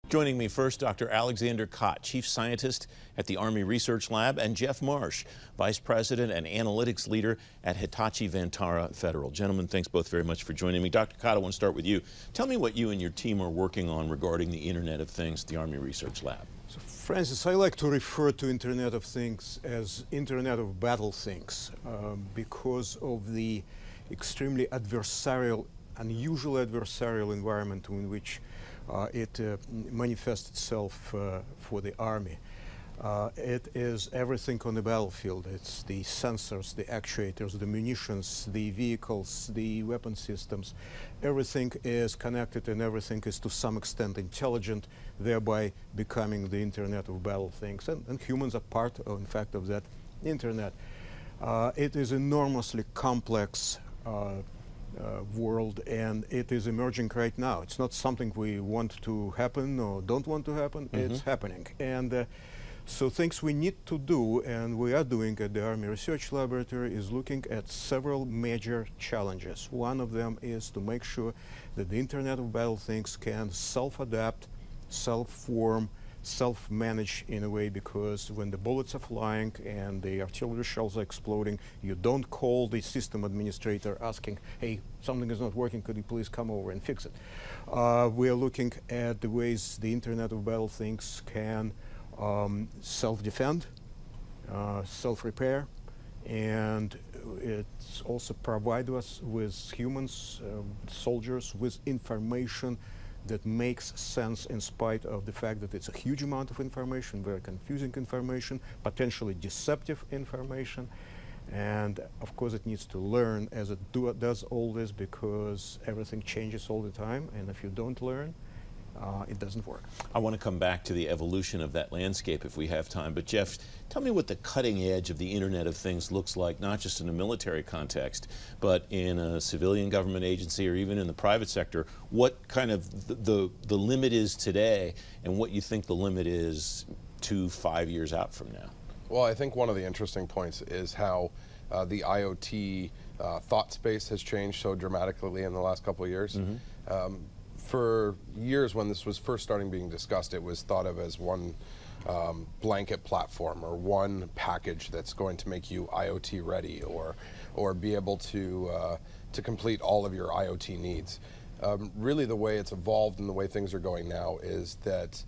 Joining me first, Dr. Alexander Kott, Chief Scientist at the Army Research Lab, and Geoff Marsh, Vice President and Analytics Leader at Hitachi Vantara Federal. Gentlemen, thanks both very much for joining me. Dr. Kott, I want to start with you. Tell me what you and your team are working on regarding the Internet of Things at the Army Research Lab. So, Francis, I like to refer to Internet of Things as Internet of Battle Things because of the extremely adversarial, unusual adversarial environment in which it manifests itself for the Army. It is everything on the battlefield. It's the sensors, the actuators, the munitions, the vehicles, the weapon systems. Everything is connected and everything is to some extent intelligent, thereby becoming the Internet of Battle Things. And humans are part, in fact, of that Internet. It is enormously complex world, and it is emerging right now. It's not something we want to happen or don't want to happen. It's happening. And so things we need to do, and we are doing at the Army Research Laboratory, is looking at several major challenges. One of them is to make sure that the Internet of Battle Things can self-adapt, self-form, self-manage in a way, because when the bullets are flying and the artillery shells are exploding, you don't call the system administrator asking, hey, something is not working, could you please come over and fix it? We are looking at the ways the Internet of Battle Things can self-defend, self-repair, and it's also provide us with humans, soldiers, with information that makes sense in spite of the fact that it's a huge amount of information, very confusing information, potentially deceptive information. And of course it needs to learn as it does all this, because everything changes all the time, and if you don't learn, it doesn't work. I want to come back to the evolution of that landscape if we have time, but Geoff, tell me what the cutting edge of the Internet of Things looks like, not just in a military context, but in a civilian government agency or even in the private sector. What kind of the limit is today, and what you think the limit is 2-5 years out from now? Well, I think one of the interesting points is how the IoT thought space has changed so dramatically in the last couple of years. For years, when this was first starting being discussed, it was thought of as one blanket platform or one package that's going to make you IoT ready, or be able to complete all of your IoT needs. Really, the way it's evolved and the way things are going now is that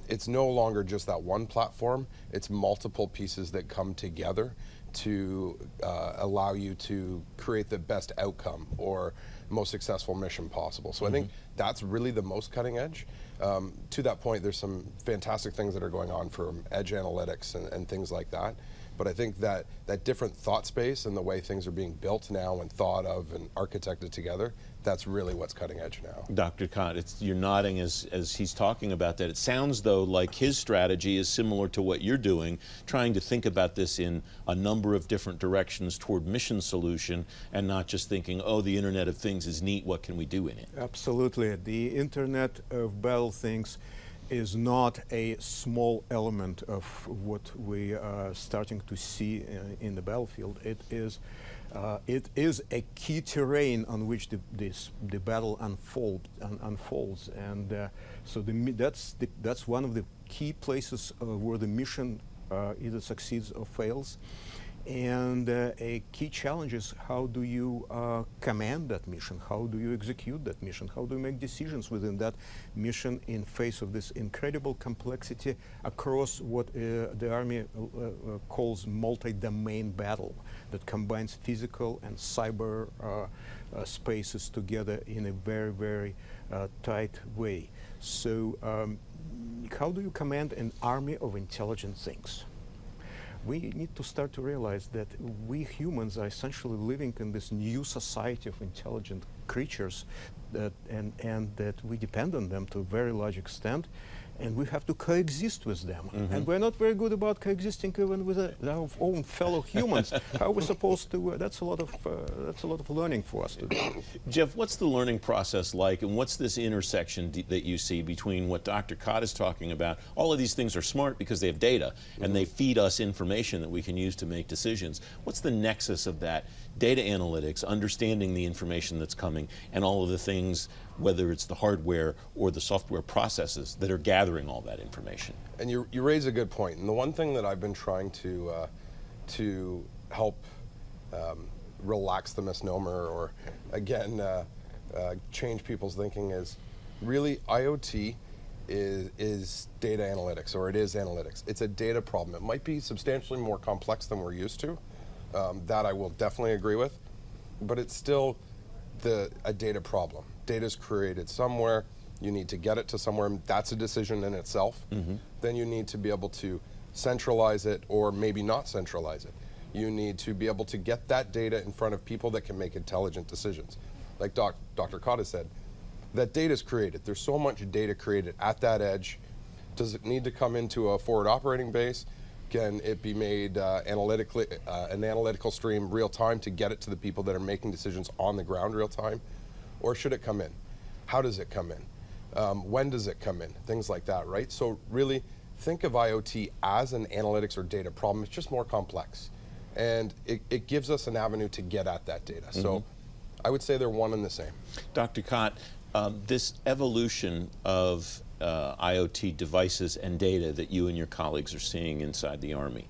it's no longer just that one platform. It's multiple pieces that come together to allow you to create the best outcome or most successful mission possible. So I think that's really the most cutting edge. To that point, there's some fantastic things that are going on from edge analytics and things like that. But I think that different thought space and the way things are being built now and thought of and architected together, that's really what's cutting edge now. Dr. Kott, you're nodding as he's talking about that. It sounds, though, like his strategy is similar to what you're doing, trying to think about this in a number of different directions toward mission solution, and not just thinking, oh, the Internet of Things is neat, what can we do in it? Absolutely. The Internet of Battle Things is not a small element of what we are starting to see in the battlefield. It is a key terrain on which the battle unfolds, and so that's one of the key places where the mission either succeeds or fails. And a key challenge is, how do you command that mission? How do you execute that mission? How do you make decisions within that mission in face of this incredible complexity across what the Army calls multi-domain battle, that combines physical and cyber spaces together in a very, very tight way. So how do you command an army of intelligent things? We need to start to realize that we humans are essentially living in this new society of intelligent creatures, and that we depend on them to a very large extent, and we have to coexist with them. And we're not very good about coexisting even with our own fellow humans. How are we supposed to? That's a lot of learning for us to do. Geoff, what's the learning process like, and what's this intersection that you see between what Dr. Kott is talking about? All of these things are smart because they have data, and they feed us information that we can use to make decisions. What's the nexus of that? Data analytics, understanding the information that's coming programming and all of the things, whether it's the hardware or the software processes that are gathering all that information. And you raise a good point. And the one thing that I've been trying to help relax the misnomer, or again, change people's thinking, is really IoT is data analytics, or it is analytics. It's a data problem. It might be substantially more complex than we're used to. That I will definitely agree with, but it's still a data problem. Data's created somewhere. You need to get it to somewhere. That's a decision in itself. Then you need to be able to centralize it, or maybe not centralize it. You need to be able to get that data in front of people that can make intelligent decisions. Like Dr. Kott has said, that data is created. There's so much data created at that edge. Does it need to come into a forward operating base? Can it be made analytically, an analytical stream real time to get it to the people that are making decisions on the ground real time? Or should it come in? How does it come in? When does it come in? Things like that, right? So really think of IoT as an analytics or data problem. It's just more complex. And it gives us an avenue to get at that data. So I would say they're one and the same. Dr. Kott, this evolution of IoT devices and data that you and your colleagues are seeing inside the Army,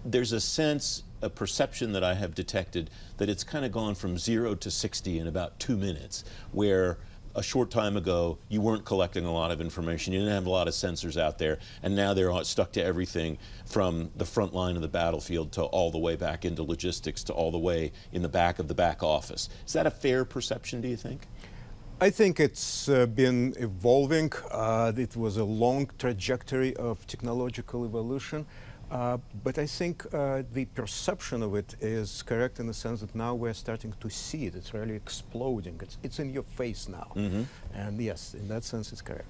there's a sense, a perception that I have detected that it's kind of gone from 0 to 60 in about 2 minutes, where a short time ago you weren't collecting a lot of information, you didn't have a lot of sensors out there, and now they're all stuck to everything from the front line of the battlefield to all the way back into logistics to all the way in the back of the back office. Is that a fair perception, do you think? I think it's been evolving. It was a long trajectory of technological evolution. But I think the perception of it is correct in the sense that now we're starting to see it. It's really exploding. It's in your face now. And yes, in that sense, it's correct.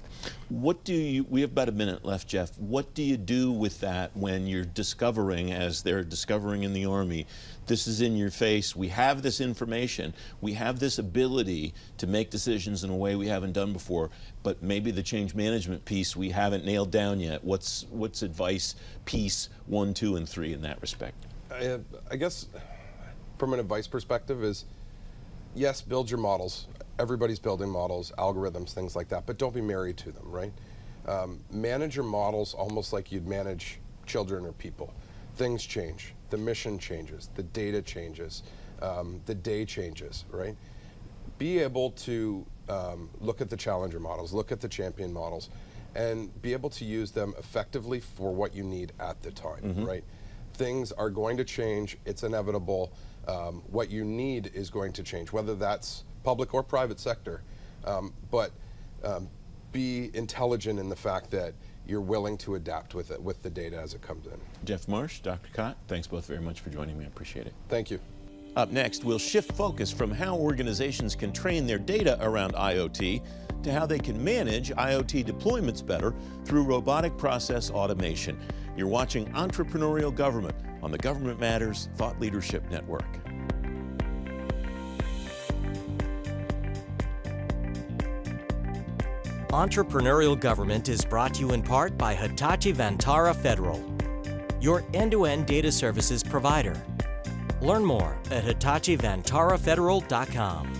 What do you, we have about a minute left, Geoff. What do you do with that when you're discovering, as they're discovering in the Army, this is in your face, we have this information, we have this ability to make decisions in a way we haven't done before, but maybe the change management piece we haven't nailed down yet. What's advice piece 1, 2, and 3 in that respect? I guess from an advice perspective is, yes, build your models. Everybody's building models, algorithms, things like that, but don't be married to them, right? Manage your models almost like you'd manage children or people. Things change, the mission changes, the data changes, the day changes, right? Be able to look at the challenger models, look at the champion models, and be able to use them effectively for what you need at the time, right? Things are going to change, it's inevitable. What you need is going to change, whether that's public or private sector. But be intelligent in the fact that you're willing to adapt with it, with the data as it comes in. Geoff Marsh, Dr. Kott, thanks both very much for joining me. I appreciate it. Thank you. Up next, we'll shift focus from how organizations can train their data around IoT to how they can manage IoT deployments better through robotic process automation. You're watching Entrepreneurial Government on the Government Matters Thought Leadership Network. Entrepreneurial Government is brought to you in part by Hitachi Vantara Federal, your end-to-end data services provider. Learn more at HitachiVantaraFederal.com.